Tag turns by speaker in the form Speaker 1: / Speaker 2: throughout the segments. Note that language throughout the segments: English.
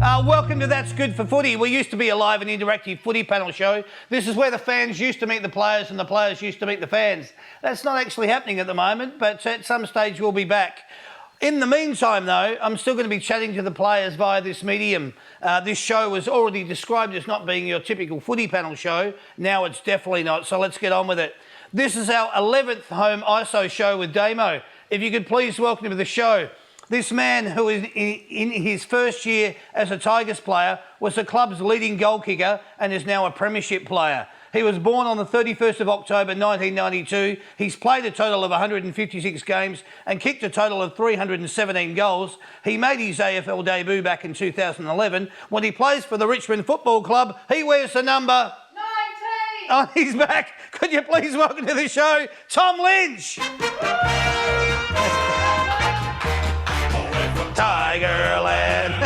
Speaker 1: Welcome to That's Good for Footy. We used to be a live and interactive footy panel show. This is where the fans used to meet the players and the players used to meet the fans. That's not actually happening at the moment, but at some stage we'll be back. In the meantime, though, I'm still going to be chatting to the players via this medium. This show was already described as not being your typical footy panel show. Now it's definitely not, so let's get on with it. This is our 11th HOMEISO show with Damo. If you could please welcome to the show. This man, who is in his first year as a Tigers player, was the club's leading goal kicker and is now a premiership player. He was born on the 31st of October 1992. He's played a total of 156 games and kicked a total of 317 goals. He made his AFL debut back in 2011. When he plays for the Richmond Football Club, he wears the number
Speaker 2: 19
Speaker 1: on his back. Could you please welcome to the show, Tom Lynch? Tigerland.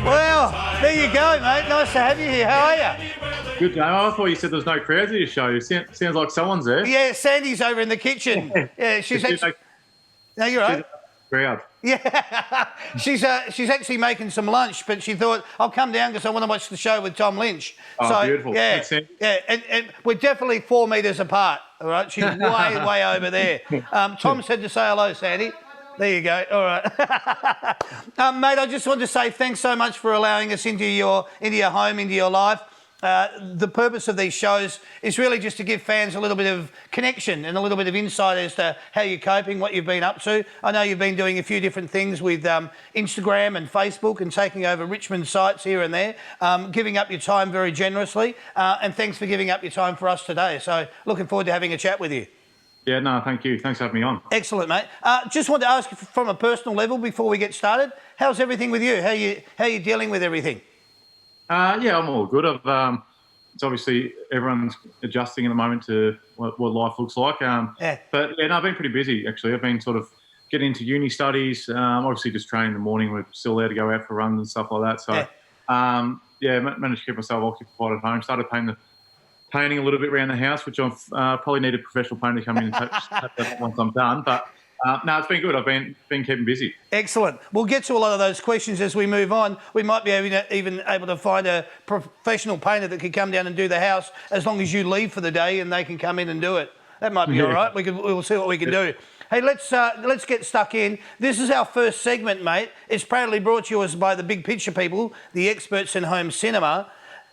Speaker 1: Well, there you go, mate. Nice to have you here. How are you?
Speaker 3: Good, Damo. I thought you said there's no crowds at your show. Sounds like someone's there.
Speaker 1: Yeah, Sandy's over in the kitchen. Yeah, she's actually... No, you're right.
Speaker 3: Crowd.
Speaker 1: Yeah, she's actually making some lunch, but she thought, I'll come down because I want to watch the show with Tom Lynch.
Speaker 3: Oh,
Speaker 1: so,
Speaker 3: beautiful.
Speaker 1: Yeah, and we're definitely 4 metres apart, all right? She's way over there. Tom said to say hello, Sandy. There you go. All right. Mate, I just want to say thanks so much for allowing us into your home, into your life. The purpose of these shows is really just to give fans a little bit of connection and a little bit of insight as to how you're coping, what you've been up to. I know you've been doing a few different things with Instagram and Facebook and taking over Richmond sites here and there, giving up your time very generously. And thanks for giving up your time for us today. So looking forward to having a chat with you.
Speaker 3: Yeah, no, thank you. Thanks for having me on.
Speaker 1: Excellent, mate. Just want to ask you from a personal level before we get started, how's everything with you? How are you dealing with everything?
Speaker 3: Yeah, I'm all good. It's obviously everyone's adjusting at the moment to what life looks like. But yeah, no, I've been pretty busy actually. I've been sort of getting into uni studies. Obviously, just training in the morning. We're still there to go out for runs and stuff like that. So managed to keep myself occupied at home. Started painting a little bit around the house, which I've probably need a professional painter to come in and touch that once I'm done. But no, it's been good. I've been keeping busy.
Speaker 1: Excellent. We'll get to a lot of those questions as we move on. We might be even able to find a professional painter that can come down and do the house as long as you leave for the day and they can come in and do it. That might be all right. We'll see what we can do. Hey, let's get stuck in. This is our first segment, mate. It's proudly brought to us by the Big Picture people, the experts in home cinema.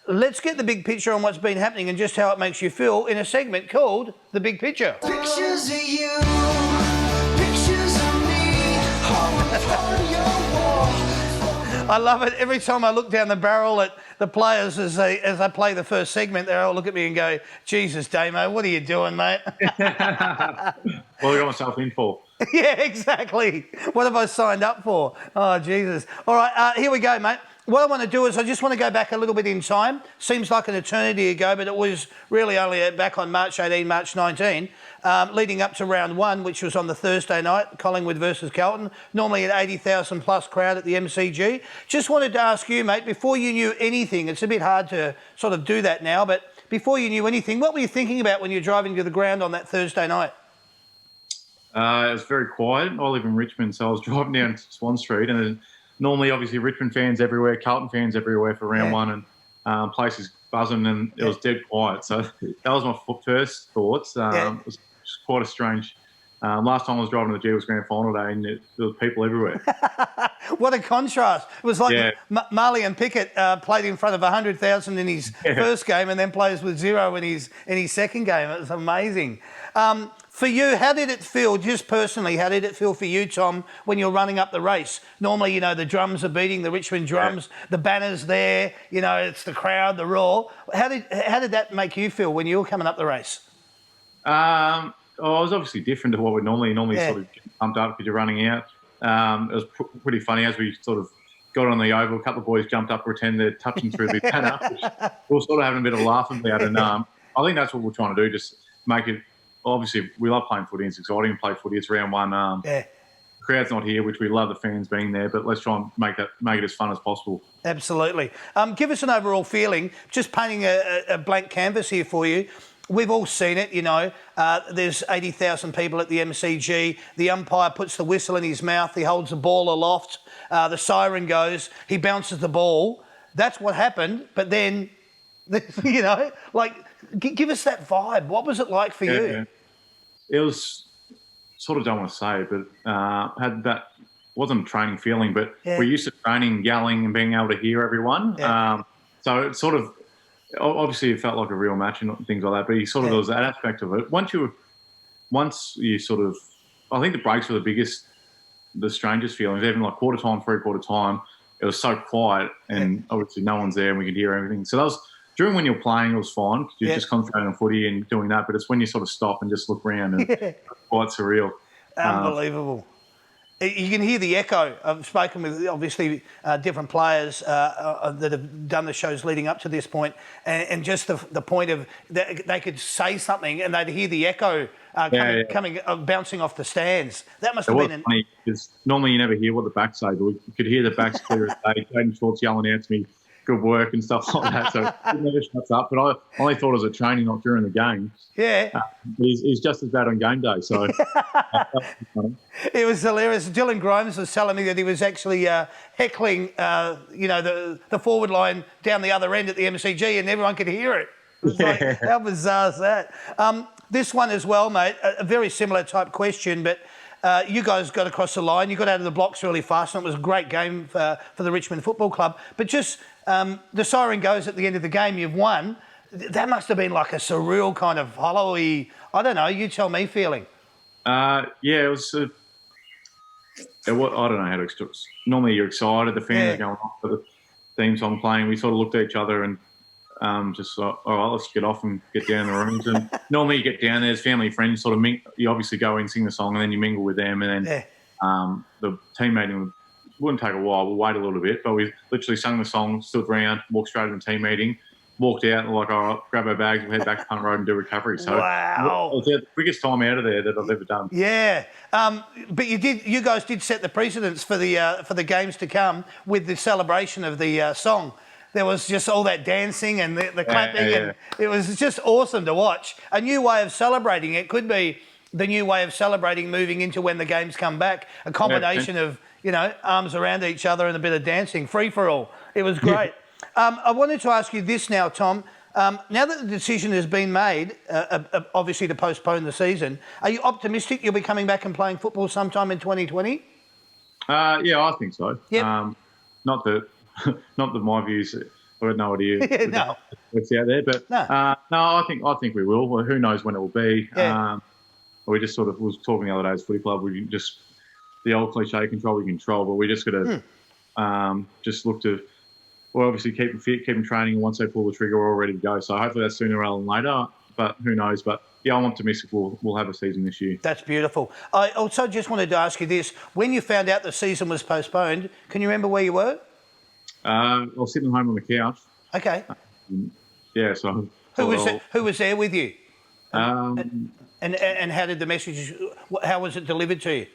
Speaker 1: Let's get the big picture on what's been happening and just how it makes you feel in a segment called The Big Picture.
Speaker 4: Pictures of you, pictures of me, all upon your wall.
Speaker 1: I love it. Every time I look down the barrel at the players as I play the first segment, they all look at me and go, Jesus, Damo, what are you doing, mate?
Speaker 3: Well, I got myself in for.
Speaker 1: Yeah, exactly. What have I signed up for? Oh, Jesus. All right, here we go, mate. What I want to do is I just want to go back a little bit in time. Seems like an eternity ago, but it was really only back on March 18, March 19, leading up to round 1, which was on the Thursday night, Collingwood versus Carlton, normally an 80,000 plus crowd at the MCG. Just wanted to ask you, mate, before you knew anything, it's a bit hard to sort of do that now, but before you knew anything, what were you thinking about when you were driving to the ground on that Thursday night?
Speaker 3: It was very quiet. I live in Richmond, so I was driving down Swan Street and normally, obviously, Richmond fans everywhere, Carlton fans everywhere for round 1, and places buzzing, and it was dead quiet. So that was my first thoughts. It was quite a strange. Last time I was driving to the G was grand final day, and there was people everywhere.
Speaker 1: What a contrast! It was like Marley and Pickett played in front of 100,000 in his first game, and then plays with 0 in his second game. It was amazing. For you, how did it feel, just personally, how did it feel for you, Tom, when you're running up the race? Normally, you know, the drums are beating, the Richmond drums, the banner's there, you know, it's the crowd, the roar. How did that make you feel when you were coming up the race?
Speaker 3: It was obviously different to what we normally sort of get pumped up because you're running out. It was pretty funny as we sort of got on the oval, a couple of boys jumped up, pretend they're touching through the banner, which we were sort of having a bit of a laugh about. And I think that's what we're trying to do, just make it. Obviously, we love playing footy. It's exciting to play footy. It's round 1. The crowd's not here, which we love the fans being there, but let's try and make it as fun as possible.
Speaker 1: Absolutely. Give us an overall feeling, just painting a blank canvas here for you. we've all seen it, you know. There's 80,000 people at the MCG. The umpire puts the whistle in his mouth. He holds the ball aloft. The siren goes. He bounces the ball. That's what happened. But then, you know, like, give us that vibe. What was it like for you?
Speaker 3: Yeah. It was sort of, don't want to say, but had that, wasn't a training feeling, but we're used to training, yelling and being able to hear everyone.
Speaker 1: Yeah.
Speaker 3: So it sort of, obviously it felt like a real match and things like that, but you sort of, there was that aspect of it. Once you sort of, I think the breaks were the strangest feelings, even like quarter time, three-quarter time, it was so quiet and obviously no one's there and we could hear everything. So that was, during when you're playing, it was fine because you're just concentrating on footy and doing that, but it's when you sort of stop and just look around and it's quite surreal.
Speaker 1: Unbelievable. You can hear the echo. I've spoken with, obviously, different players that have done the shows leading up to this point, and just the point of they could say something and they'd hear the echo coming bouncing off the stands. That must have been
Speaker 3: funny because normally you never hear what the backs say, but we could hear the backs clear as day. Jaden Schwartz yelling out to me, good work and stuff like that. So he never shuts up. But I only thought it was a training, not during the game.
Speaker 1: Yeah.
Speaker 3: He's just as bad on game day. So
Speaker 1: it was hilarious. Dylan Grimes was telling me that he was actually heckling, the forward line down the other end at the MCG, and everyone could hear it. It was like, how bizarre is that? This one as well, mate, a very similar type question, but you guys got across the line. You got out of the blocks really fast, and it was a great game for the Richmond Football Club. But just the siren goes at the end of the game, you've won. That must have been like a surreal kind of hollowy, I don't know, you tell me, feeling.
Speaker 3: It was. I don't know how to express. Normally you're excited, the fans are going off for the theme song playing. We sort of looked at each other and just thought, all right, let's get off and get down in the rooms. And normally you get down there, there's family, friends, sort of you obviously go in, sing the song, and then you mingle with them. And then the team meeting wouldn't take a while. We'll wait a little bit, but we literally sung the song, stood around, walked straight to the team meeting, walked out and like, all right, grab our bags, we'll head back to Punt Road and do recovery. So
Speaker 1: wow.
Speaker 3: it was the biggest time out of there that I've ever done.
Speaker 1: Yeah. But you guys did set the precedence for the games to come with the celebration of the song. There was just all that dancing and the clapping, and it was just awesome to watch. A new way of celebrating. It could be the new way of celebrating moving into when the games come back. A combination of, arms around each other and a bit of dancing, free for all. It was great. I wanted to ask you this now, Tom. Now that the decision has been made, obviously to postpone the season, are you optimistic you'll be coming back and playing football sometime in 2020?
Speaker 3: Yeah, I think so.
Speaker 1: Yep.
Speaker 3: Not that my views. I have no idea what's out there, but no, I think we will. Well, who knows when it will be? Yeah. We just sort of was talking the other day as Footy Club. We just the old cliche, control we control, but we just got to just look to. Well, obviously keep them fit, keep them training, and once they pull the trigger, we're all ready to go. So hopefully that's sooner rather than later, but who knows? But yeah, I'm optimistic we'll have a season this year.
Speaker 1: That's beautiful. I also just wanted to ask you this. When you found out the season was postponed, can you remember where you were?
Speaker 3: I was sitting home on the couch.
Speaker 1: Okay.
Speaker 3: So...
Speaker 1: Who was there with you?
Speaker 3: And
Speaker 1: how did the message... How was it delivered to you?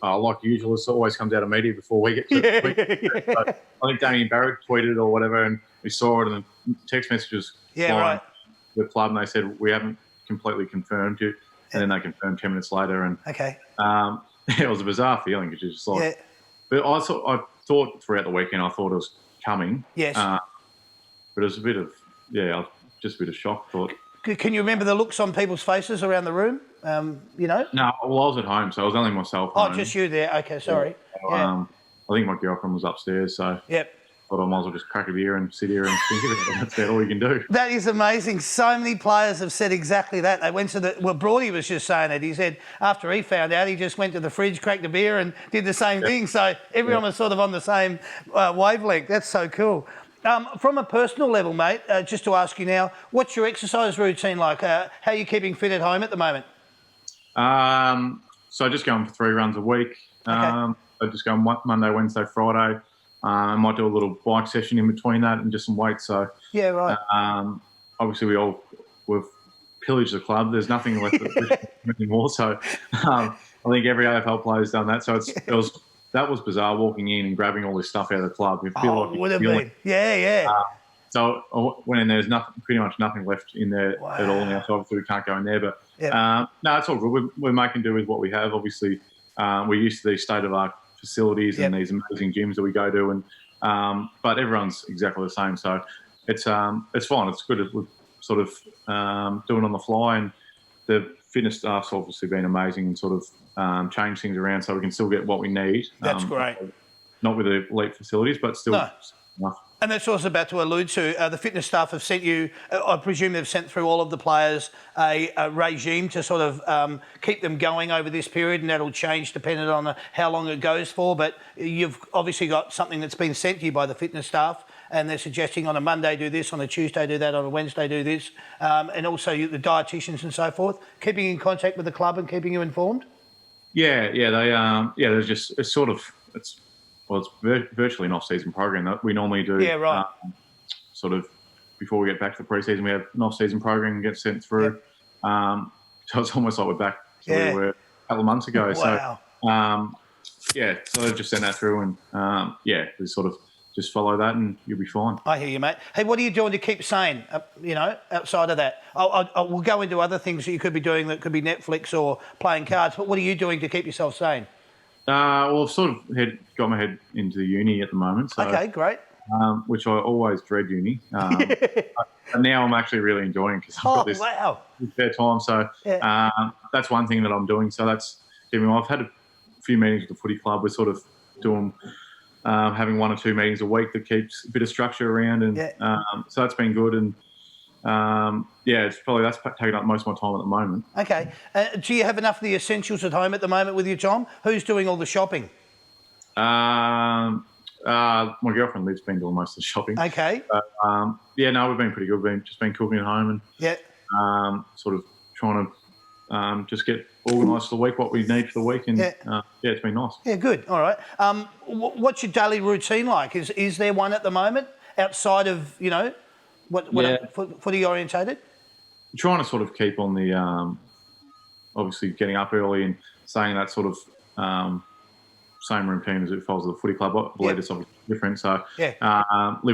Speaker 3: Like usual, it always comes out of media before we get to it. So I think Damien Barrett tweeted or whatever, and we saw it, and the text messages flying the club, and they said, we haven't completely confirmed you. And then they confirmed 10 minutes later. And it was a bizarre feeling, because it's just like... But I thought throughout the weekend, I thought it was coming. Yes. But it was a bit of, just a bit of shock, thought.
Speaker 1: Can you remember the looks on people's faces around the room?
Speaker 3: No, well, I was at home, so I was only myself.
Speaker 1: Oh, just you there. Okay, sorry.
Speaker 3: I think my girlfriend was upstairs, so I thought I might as well just crack a beer and sit here and think of it. That's about all you can do.
Speaker 1: That is amazing. So many players have said exactly that. They went to Brody was just saying it. He said after he found out, he just went to the fridge, cracked a beer and did the same thing. So everyone was sort of on the same wavelength. That's so cool. From a personal level, mate, just to ask you now, what's your exercise routine like? How are you keeping fit at home at the moment?
Speaker 3: So just going for 3 runs a week. I just go Monday, Wednesday, Friday. I might do a little bike session in between that and just some weights. So obviously we've pillaged the club. There's nothing left anymore. So I think every AFL player's done that. So that was bizarre walking in and grabbing all this stuff out of the club.
Speaker 1: Would have been. Yeah.
Speaker 3: So when there's pretty much nothing left in there at all now, so obviously we can't go in there. But no, it's all good. We're making do with what we have. Obviously, we're used to these state-of-the-art facilities and these amazing gyms that we go to, and but everyone's exactly the same. So it's fine. It's good. We're sort of doing on the fly, and the fitness staff's obviously been amazing and sort of change things around so we can still get what we need.
Speaker 1: That's great.
Speaker 3: Not with the elite facilities, but still enough.
Speaker 1: And that's what I was about to allude to. The fitness staff have sent you, I presume they've sent through all of the players a regime to sort of keep them going over this period, and that'll change depending on how long it goes for. But you've obviously got something that's been sent to you by the fitness staff, and they're suggesting on a Monday do this, on a Tuesday do that, on a Wednesday do this, and also the dietitians and so forth, keeping in contact with the club and keeping you informed? There's just, it's virtually an off-season program that we normally do. Yeah, right.
Speaker 3: Sort of before we get back to the pre-season, we have an off-season program and get sent through. Yep. So it's almost like we're back to where we were a couple of months ago.
Speaker 1: Wow.
Speaker 3: So they've just sent that through, and we sort of just follow that and you'll be fine.
Speaker 1: I hear you, mate. Hey, what are you doing to keep sane, outside of that? We'll go into other things that you could be doing that could be Netflix or playing cards, but what are you doing to keep yourself sane?
Speaker 3: I've sort of got my head into the uni at the moment. So,
Speaker 1: okay, great.
Speaker 3: Which I always dread uni. And now I'm actually really enjoying it because I've got this spare time. So that's one thing that I'm doing. So that's giving me. I've had a few meetings with the footy club. We're sort of doing, having 1 or 2 meetings a week that keeps a bit of structure around. And so that's been good. And it's probably that's taking up most of my time at the moment. Okay.
Speaker 1: Do you have enough of the essentials at home at the moment with you, Tom? Who's doing all the shopping?
Speaker 3: My girlfriend Liv's been doing most of the shopping.
Speaker 1: Okay.
Speaker 3: But, we've been pretty good. We've just been cooking at home and sort of trying to just get organised for the week, what we need for the week, and it's been nice. Yeah,
Speaker 1: good. All right. What's your daily routine like? Is there one at the moment outside of footy orientated?
Speaker 3: Trying to sort of keep on the obviously getting up early and staying that sort of same routine as if I was at the footy club. I believe it's obviously different. So Liv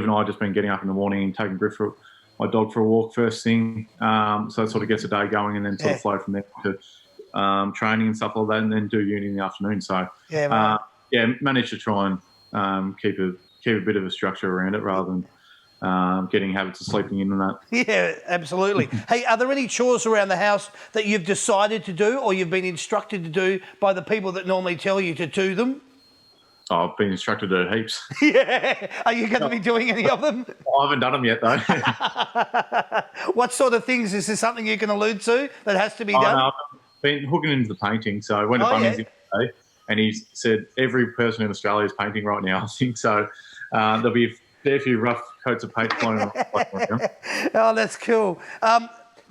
Speaker 3: and I have just been getting up in the morning and taking Griff for my dog for a walk first thing. So it sort of gets the day going and then sort of flow from there to training and stuff like that, and then do uni in the afternoon. So manage to try and keep a bit of a structure around it rather than getting habits of sleeping in and that.
Speaker 1: Yeah, absolutely. Hey, are there any chores around the house that you've decided to do or you've been instructed to do by the people that normally tell you to do them?
Speaker 3: Oh, I've been instructed to do heaps.
Speaker 1: Yeah. Are you going to be doing any of them?
Speaker 3: I haven't done them yet, though.
Speaker 1: What sort of things? Is there something you can allude to that has to be done?
Speaker 3: No, I've been hooking into the painting. So I went to Bunnings today and he said every person in Australia is painting right now, I think. So there'll be a fair few rough coats of paint flying around.
Speaker 1: Oh, that's cool.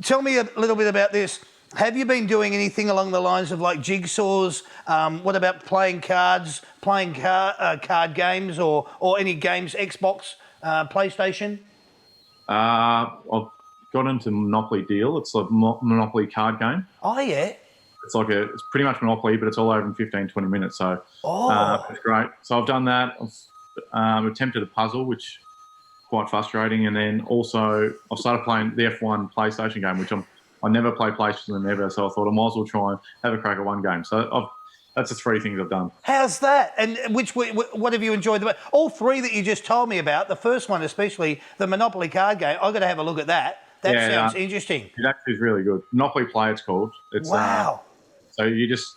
Speaker 1: Tell me a little bit about this. Have you been doing anything along the lines of like jigsaws? What about playing cards, card games or any games, Xbox, PlayStation?
Speaker 3: I've got into Monopoly Deal. It's a Monopoly card game.
Speaker 1: Oh, yeah.
Speaker 3: It's pretty much Monopoly, but it's all over in 15, 20 minutes. So it's great. So I've done that. I've attempted a puzzle, which quite frustrating. And then also I've started playing the F1 PlayStation game, which I never play PlayStation ever, so I thought I might as well try and have a crack at one game. So that's the 3 things I've done.
Speaker 1: How's that? And what have you enjoyed? All 3 that you just told me about, the first one especially, the Monopoly card game, I've got to have a look at that. That sounds interesting.
Speaker 3: It actually is really good. Monopoly Play, it's called.
Speaker 1: Wow.
Speaker 3: So you just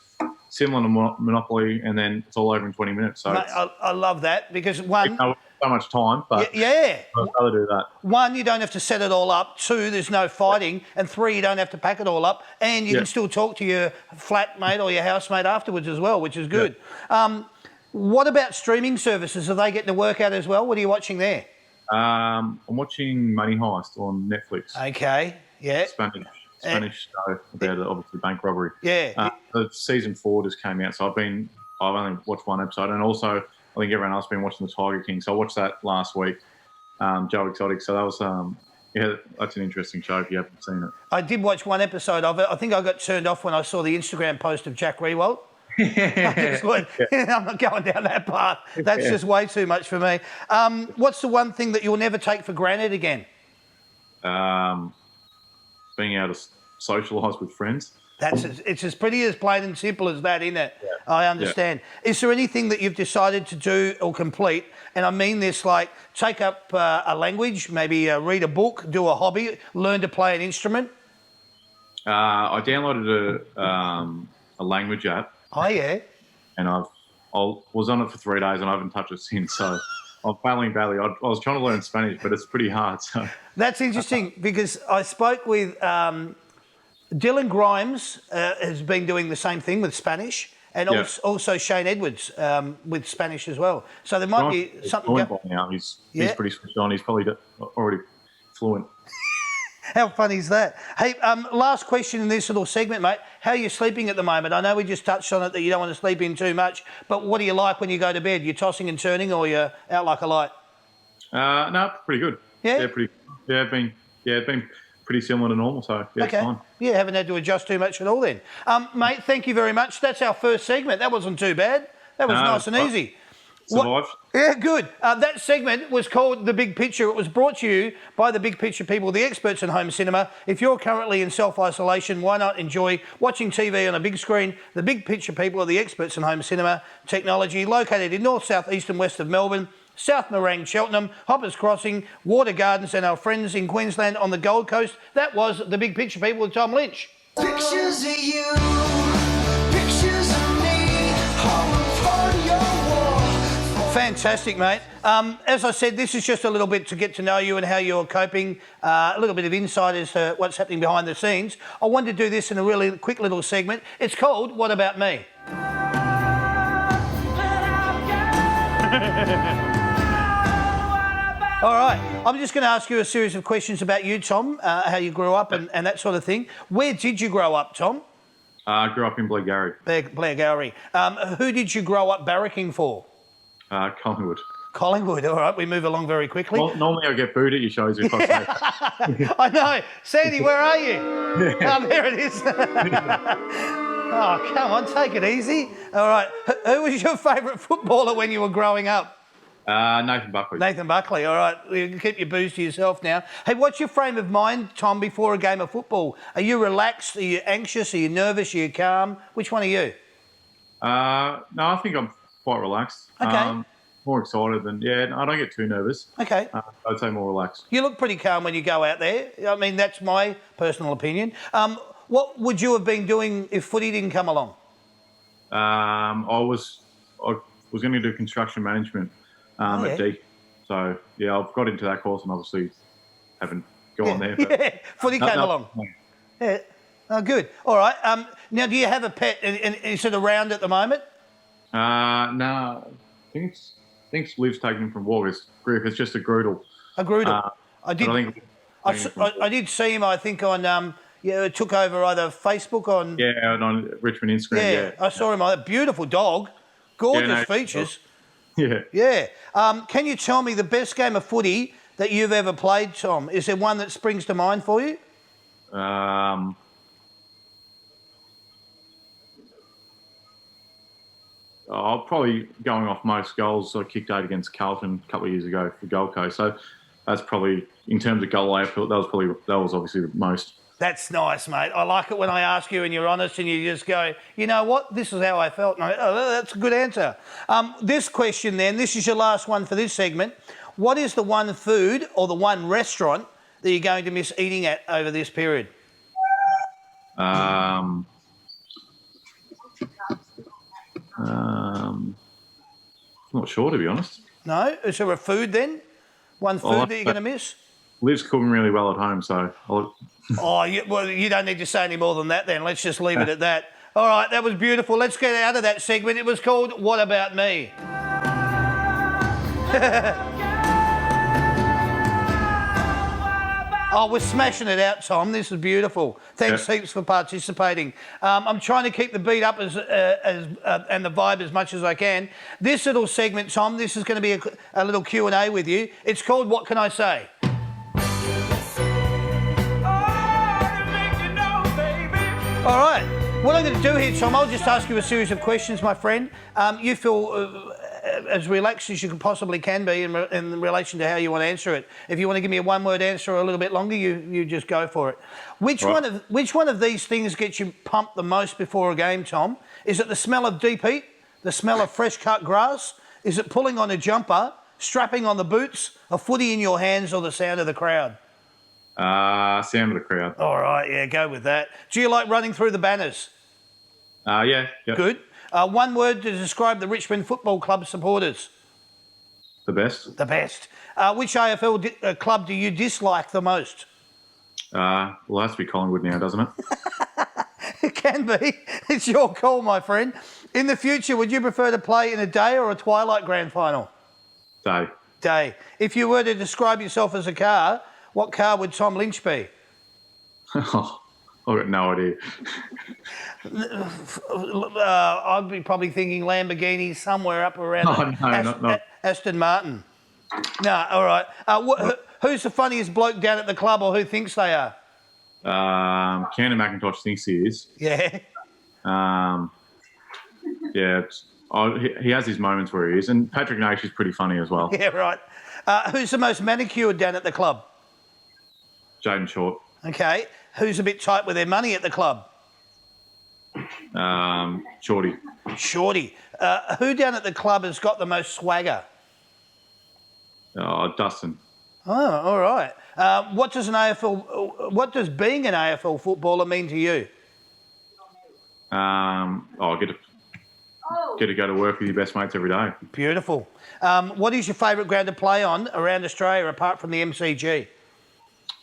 Speaker 3: similar to Monopoly, and then it's all over in 20 minutes. So
Speaker 1: mate, I love that because one...
Speaker 3: so much time, but I'd rather do that. 1,
Speaker 1: you don't have to set it all up. 2, there's no fighting. And 3, you don't have to pack it all up. And you can still talk to your flatmate or your housemate afterwards as well, which is good. Yeah. What about streaming services? Are they getting to work out as well? What are you watching there?
Speaker 3: I'm watching Money Heist on Netflix.
Speaker 1: Okay, yeah.
Speaker 3: Spanish show about obviously bank robbery.
Speaker 1: Yeah.
Speaker 3: The season 4 just came out, so I've only watched 1 episode, and also I think everyone else has been watching the Tiger King, so I watched that last week. Joe Exotic. So that was that's an interesting show if you haven't seen it.
Speaker 1: I did watch 1 episode of it. I think I got turned off when I saw the Instagram post of Jack Rewalt. I just would. I'm not going down that path. That's just way too much for me. What's the one thing that you'll never take for granted again?
Speaker 3: Being able to socialise with friends.
Speaker 1: It's as pretty as plain and simple as that, isn't it?
Speaker 3: Yeah.
Speaker 1: I understand. Yeah. Is there anything that you've decided to do or complete, and I mean this, like take up a language, maybe read a book, do a hobby, learn to play an instrument?
Speaker 3: I downloaded a language app.
Speaker 1: Oh, yeah?
Speaker 3: And I was on it for 3 days and I haven't touched it since, so I'm failing badly. I was trying to learn Spanish, but it's pretty hard. So.
Speaker 1: That's interesting because I spoke with... Dylan Grimes has been doing the same thing with Spanish, and also Shane Edwards with Spanish as well. So there might be something.
Speaker 3: By now. He's pretty switched on. He's probably already fluent.
Speaker 1: How funny is that? Hey, last question in this little segment, mate. How are you sleeping at the moment? I know we just touched on it that you don't want to sleep in too much, but what do you like when you go to bed? You're tossing and turning, or you're out like a light?
Speaker 3: No, pretty good.
Speaker 1: Yeah.
Speaker 3: It's been pretty similar to normal, so it's fine.
Speaker 1: Yeah, haven't had to adjust too much at all then. Mate, thank you very much. That's our first segment. That wasn't too bad. That was nice and easy.
Speaker 3: Survived.
Speaker 1: Yeah, good. That segment was called The Big Picture. It was brought to you by the Big Picture people, the experts in home cinema. If you're currently in self-isolation, why not enjoy watching TV on a big screen? The Big Picture people are the experts in home cinema technology, located in north, south, east and west of Melbourne, South Morang, Cheltenham, Hoppers Crossing, Water Gardens and our friends in Queensland on the Gold Coast. That was The Big Picture people with Tom Lynch.
Speaker 4: Pictures of you, pictures of me, on your wall.
Speaker 1: Fantastic, mate. As I said, this is just a little bit to get to know you and how you're coping, a little bit of insight as to what's happening behind the scenes. I wanted to do this in a really quick little segment. It's called What About Me? All right, I'm just going to ask you a series of questions about you, Tom, how you grew up and that sort of thing. Where did you grow up, Tom?
Speaker 3: I grew up in Blairgowrie.
Speaker 1: Blairgowrie. Who did you grow up barracking for?
Speaker 3: Collingwood.
Speaker 1: Collingwood, all right, we move along very quickly.
Speaker 3: Well, normally I get booed at your shows if I say
Speaker 1: I know. Sandy, where are you? There it is. Oh, come on, take it easy. All right, who was your favourite footballer when you were growing up?
Speaker 3: Nathan Buckley.
Speaker 1: Nathan Buckley, all right. You can keep your booze to yourself now. Hey, what's your frame of mind, Tom, before a game of football? Are you relaxed? Are you anxious? Are you nervous? Are you calm? Which one are you?
Speaker 3: No, I think I'm quite relaxed.
Speaker 1: Okay.
Speaker 3: More excited than, I don't get too nervous.
Speaker 1: Okay.
Speaker 3: I'd say more relaxed.
Speaker 1: You look pretty calm when you go out there. I mean, that's my personal opinion. What would you have been doing if footy didn't come along?
Speaker 3: I was going to do construction management at D. So, I've got into that course and obviously haven't gone there. But
Speaker 1: footy came along. Yeah. Oh, good. All right. Now, do you have a pet and is it around at the moment?
Speaker 3: No. I think Liv's taken him from Walker's group. It's just a Groodle.
Speaker 1: A Groodle. I did see him, I think, on... it took over either Facebook on...
Speaker 3: Yeah, on Richmond Instagram, yeah.
Speaker 1: I saw him. A beautiful dog. Gorgeous features.
Speaker 3: Yeah.
Speaker 1: Yeah. Can you tell me the best game of footy that you've ever played, Tom? Is there one that springs to mind for you?
Speaker 3: I'll probably going off most goals. I kicked 8 against Carlton a couple of years ago for Gold Coast. So that's probably, in terms of goal output, that was obviously the most.
Speaker 1: That's nice, mate. I like it when I ask you and you're honest and you just go, you know what, this is how I felt. And that's a good answer. This question then, this is your last one for this segment. What is the one food or the one restaurant that you're going to miss eating at over this period?
Speaker 3: Not sure, to be honest.
Speaker 1: No? Is there a food then? One food that you're going to miss?
Speaker 3: Liv's cooking really well at home, so...
Speaker 1: you don't need to say any more than that then. Let's just leave it at that. All right, that was beautiful. Let's get out of that segment. It was called What About Me? Oh, we're smashing it out, Tom. This is beautiful. Thanks heaps for participating. I'm trying to keep the beat up and the vibe as much as I can. This little segment, Tom, this is going to be a little Q&A with you. It's called What Can I Say? All right. What I'm going to do here, Tom, I'll just ask you a series of questions, my friend. You feel as relaxed as you possibly can be in relation to how you want to answer it. If you want to give me a one-word answer or a little bit longer, you just go for it. Which one of these things gets you pumped the most before a game, Tom? Is it the smell of deep heat, the smell of fresh cut grass? Is it pulling on a jumper, strapping on the boots, a footy in your hands, or the sound of the crowd?
Speaker 3: Sound of the crowd.
Speaker 1: All right, yeah, go with that. Do you like running through the banners?
Speaker 3: Yeah.
Speaker 1: Good. One word to describe the Richmond Football Club supporters.
Speaker 3: The best.
Speaker 1: The best. Which AFL club do you dislike the most?
Speaker 3: Well, it has to be Collingwood now, doesn't it?
Speaker 1: It can be. It's your call, my friend. In the future, would you prefer to play in a day or a twilight grand final?
Speaker 3: Day.
Speaker 1: Day. If you were to describe yourself as a car, what car would Tom Lynch be?
Speaker 3: I've got no idea.
Speaker 1: I'd be probably thinking Lamborghini somewhere up around Aston Martin. No, all right. Who's the funniest bloke down at the club, or who thinks they are?
Speaker 3: Cannon McIntosh thinks he is.
Speaker 1: Yeah.
Speaker 3: Yeah. He has his moments where he is, and Patrick Nash is pretty funny as well.
Speaker 1: Yeah, right. Who's the most manicured down at the club?
Speaker 3: Jaden Short.
Speaker 1: Okay. Who's a bit tight with their money at the club?
Speaker 3: Shorty.
Speaker 1: Shorty. Who down at the club has got the most swagger?
Speaker 3: Dustin.
Speaker 1: Oh, all right. What does being an AFL footballer mean to you?
Speaker 3: Get to go to work with your best mates every day.
Speaker 1: Beautiful. What is your favourite ground to play on around Australia apart from the MCG?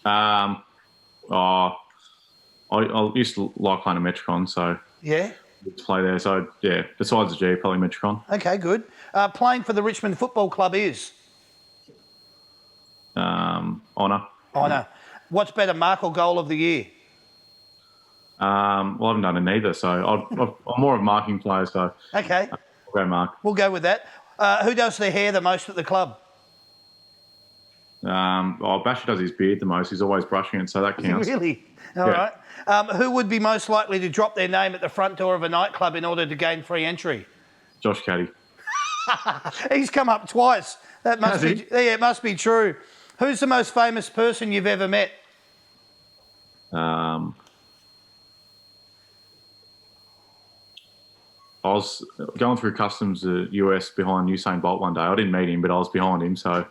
Speaker 3: I used to like playing a Metricon, so
Speaker 1: yeah,
Speaker 3: to play there. So yeah, besides the G, probably Metricon.
Speaker 1: Okay, good. Playing for the Richmond Football Club is
Speaker 3: honour.
Speaker 1: Honour. What's better, mark or goal of the year?
Speaker 3: Well, I haven't done it neither, so I'm more of a marking player. So
Speaker 1: okay,
Speaker 3: I'll go mark.
Speaker 1: We'll go with that. Who does their hair the most at the club?
Speaker 3: Basher does his beard the most. He's always brushing it, so that counts.
Speaker 1: Really? All right. Who would be most likely to drop their name at the front door of a nightclub in order to gain free entry?
Speaker 3: Josh Caddy.
Speaker 1: He's come up twice. That must be. Yeah, it must be true. Who's the most famous person you've ever met?
Speaker 3: I was going through customs US behind Usain Bolt one day. I didn't meet him, but I was behind him, so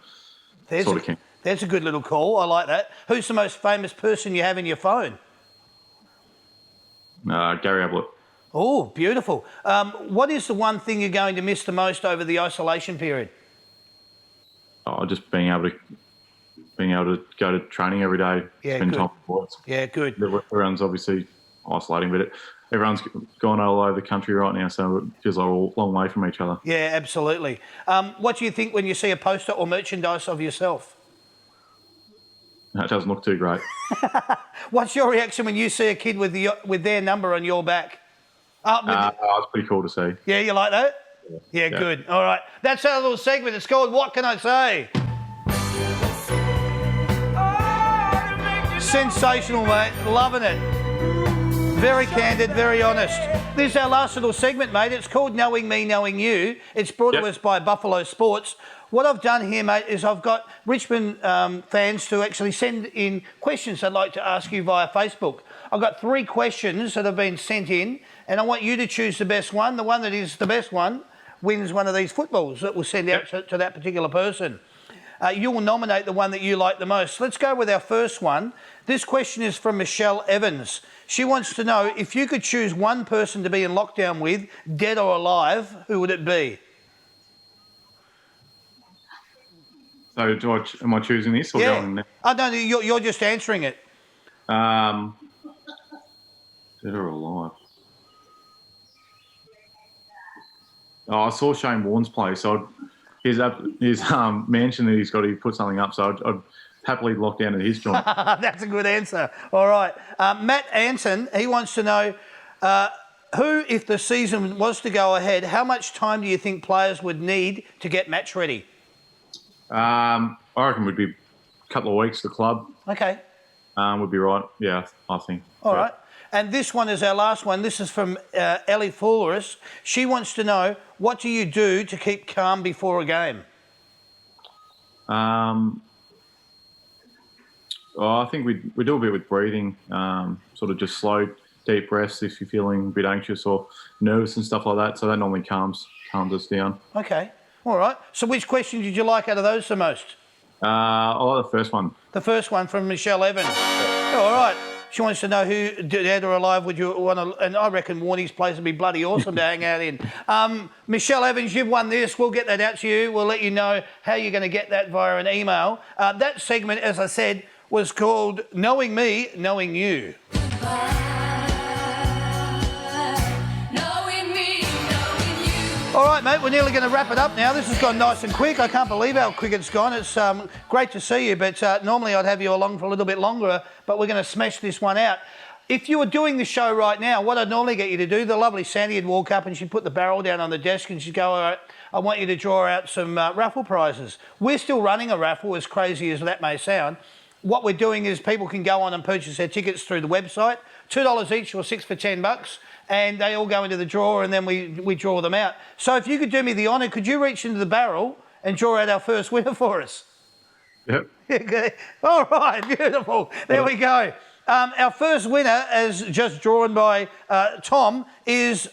Speaker 1: There's a good little call. I like that. Who's the most famous person you have in your phone?
Speaker 3: Gary Ablett.
Speaker 1: Oh, beautiful. What is the one thing you're going to miss the most over the isolation period?
Speaker 3: Just being able to go to training every day, spend time with boys.
Speaker 1: Yeah, good.
Speaker 3: Everyone's obviously isolating, but everyone's gone all over the country right now, so it feels like we're a long way from each other.
Speaker 1: Yeah, absolutely. What do you think when you see a poster or merchandise of yourself?
Speaker 3: That doesn't look too great.
Speaker 1: What's your reaction when you see a kid with their number on your back?
Speaker 3: It's pretty cool to see.
Speaker 1: Yeah, you like that? Yeah, good. All right. That's our little segment. It's called What Can I Say? Sensational, mate. Loving it. Very candid, very honest. This is our last little segment, mate. It's called Knowing Me, Knowing You. It's brought to us by Buffalo Sports. What I've done here, mate, is I've got Richmond fans to actually send in questions they'd like to ask you via Facebook. I've got 3 questions that have been sent in, and I want you to choose the best one. The one that is the best one wins one of these footballs that we'll send out to that particular person. You will nominate the one that you like the most. Let's go with our first one. This question is from Michelle Evans. She wants to know, if you could choose one person to be in lockdown with, dead or alive, who would it be?
Speaker 3: So am I choosing this or going there?
Speaker 1: Oh, no, you're just answering it.
Speaker 3: Dead or alive? I saw Shane Warne's play, so his mansion that he's got, he put something up, so I'd happily lock down at his joint.
Speaker 1: That's a good answer. All right. Matt Anson, he wants to know, who, if the season was to go ahead, how much time do you think players would need to get match ready?
Speaker 3: I reckon would be a couple of weeks. The club.
Speaker 1: Okay.
Speaker 3: Would be right. Yeah, I think.
Speaker 1: All right. And this one is our last one. This is from Ellie Fullerus. She wants to know, what do you do to keep calm before a game?
Speaker 3: I think we do a bit with breathing, sort of just slow, deep breaths if you're feeling a bit anxious or nervous and stuff like that. So that normally calms us down.
Speaker 1: Okay, all right. So which question did you like out of those the most?
Speaker 3: I like the first one.
Speaker 1: The first one from Michelle Evans. All right. She wants to know who, dead or alive, would you want to... And I reckon Warnie's place would be bloody awesome to hang out in. Michelle Evans, you've won this. We'll get that out to you. We'll let you know how you're going to get that via an email. That segment, as I said, was called Knowing Me, Knowing You. All right, mate, we're nearly going to wrap it up now. This has gone nice and quick. I can't believe how quick it's gone. It's great to see you, but normally I'd have you along for a little bit longer, but we're going to smash this one out. If you were doing the show right now, what I'd normally get you to do, the lovely Sandy would walk up and she'd put the barrel down on the desk and she'd go, all right, I want you to draw out some raffle prizes. We're still running a raffle, as crazy as that may sound. What we're doing is people can go on and purchase their tickets through the website, $2 each or 6 for $10. And they all go into the drawer and then we draw them out. So if you could do me the honour, could you reach into the barrel and draw out our first winner for us?
Speaker 3: Yep.
Speaker 1: Okay. All right, beautiful. There we go. Our first winner, as just drawn by Tom, is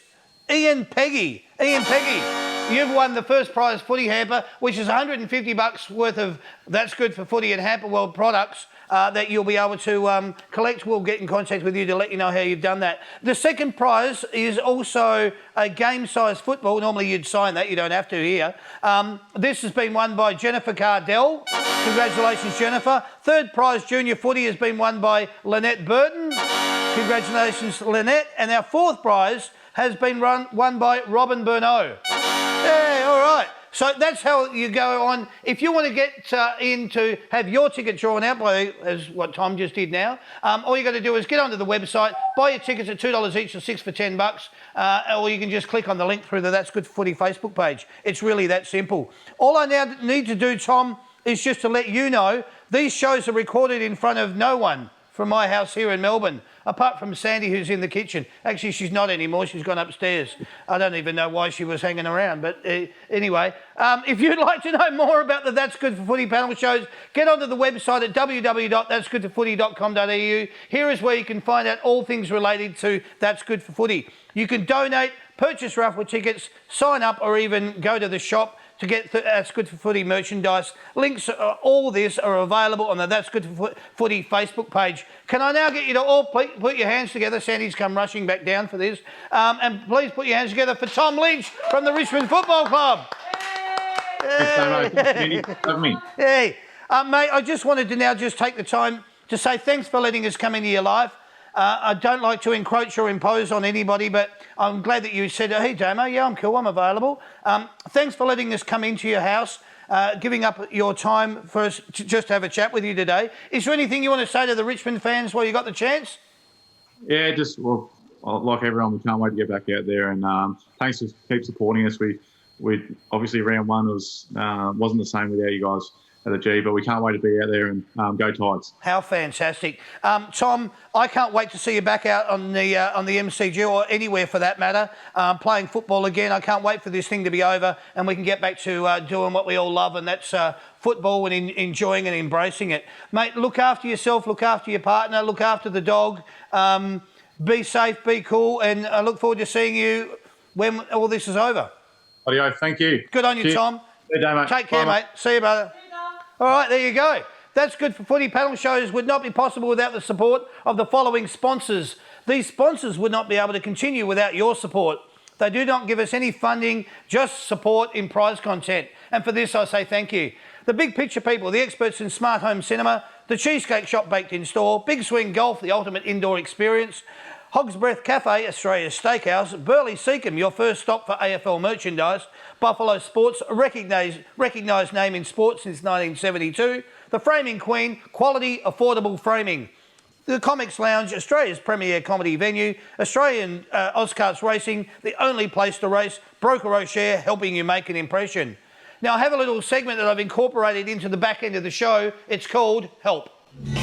Speaker 1: Ian Peggy. Ian Peggy, you've won the first prize footy hamper, which is $150 worth of That's Good for Footy and Hamper World products. That you'll be able to collect. We'll get in contact with you to let you know how you've done that. The second prize is also a game-sized football. Normally you'd sign that. You don't have to here. This has been won by Jennifer Cardell. Congratulations, Jennifer. Third prize junior footy has been won by Lynette Burton. Congratulations, Lynette. And our fourth prize has been won by Robin Burnot. Yeah, all right. So that's how you go on. If you want to get in to have your ticket drawn out by, as what Tom just did now, all you got to do is get onto the website, buy your tickets at $2 each or 6 for $10, or you can just click on the link through the That's Good for Footy Facebook page. It's really that simple. All I now need to do, Tom, is just to let you know these shows are recorded in front of no one from my house here in Melbourne, apart from Sandy, who's in the kitchen. Actually, she's not anymore. She's gone upstairs. I don't even know why she was hanging around. But anyway, if you'd like to know more about the That's Good for Footy panel shows, get onto the website at www.that'sgoodforfooty.com.au. Here is where you can find out all things related to That's Good for Footy. You can donate, purchase raffle tickets, sign up, or even go to the shop to get That's Good for Footy merchandise. Links, all this are available on the That's Good for Footy Facebook page. Can I now get you to all put your hands together? Sandy's come rushing back down for this. And please put your hands together for Tom Lynch from the Richmond Football Club. Hey, mate, I just wanted to now just take the time to say thanks for letting us come into your life. I don't like to encroach or impose on anybody, but I'm glad that you said, hey, Damo, yeah, I'm cool, I'm available. Thanks for letting us come into your house, giving up your time for us to just have a chat with you today. Is there anything you want to say to the Richmond fans while you got the chance?
Speaker 3: Yeah, just, well, like everyone, we can't wait to get back out there, and thanks for keep supporting us. We obviously round one wasn't the same without you guys at the G, but we can't wait to be out there and go Tides. How
Speaker 1: fantastic. Tom, I can't wait to see you back out on the MCG or anywhere for that matter, playing football again. I can't wait for this thing to be over and we can get back to doing what we all love, and that's football and enjoying and embracing it. Mate, look after yourself, look after your partner, look after the dog. Be safe, be cool, and I look forward to seeing you when all this is over.
Speaker 3: Audio, thank you.
Speaker 1: Good on you,
Speaker 3: Cheers.
Speaker 1: Tom.
Speaker 3: Good day, mate.
Speaker 1: Take care, mate. See you, brother. All right, there you go. That's Good for Footy panel shows would not be possible without the support of the following sponsors. These sponsors would not be able to continue without your support. They do not give us any funding, just support in prize content. And for this, I say thank you. The Big Picture people, the experts in smart home cinema, the Cheesecake Shop baked in store, Big Swing Golf, the ultimate indoor experience, Hog's Breath Cafe, Australia's Steakhouse, Burley Seacombe, your first stop for AFL merchandise, Buffalo Sports, a recognised name in sports since 1972, The Framing Queen, quality, affordable framing, The Comics Lounge, Australia's premier comedy venue, Australian Oscarts Racing, the only place to race, BrokerrocheR, helping you make an impression. Now, I have a little segment that I've incorporated into the back end of the show. It's called Help.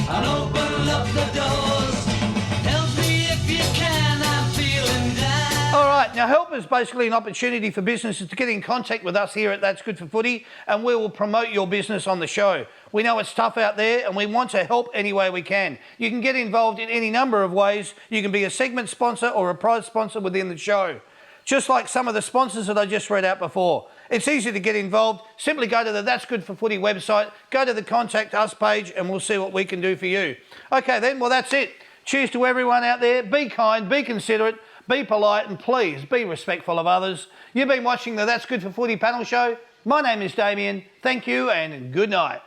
Speaker 4: I'll open up the doors. Help me if you
Speaker 1: Now, help is basically an opportunity for businesses to get in contact with us here at That's Good for Footy, and we will promote your business on the show. We know it's tough out there, and we want to help any way we can. You can get involved in any number of ways. You can be a segment sponsor or a prize sponsor within the show, just like some of the sponsors that I just read out before. It's easy to get involved. Simply go to the That's Good for Footy website, go to the Contact Us page, and we'll see what we can do for you. Okay then, well that's it. Cheers to everyone out there. Be kind, be considerate, be polite, and please be respectful of others. You've been watching the That's Good for Footy panel show. My name is Damien. Thank you and good night.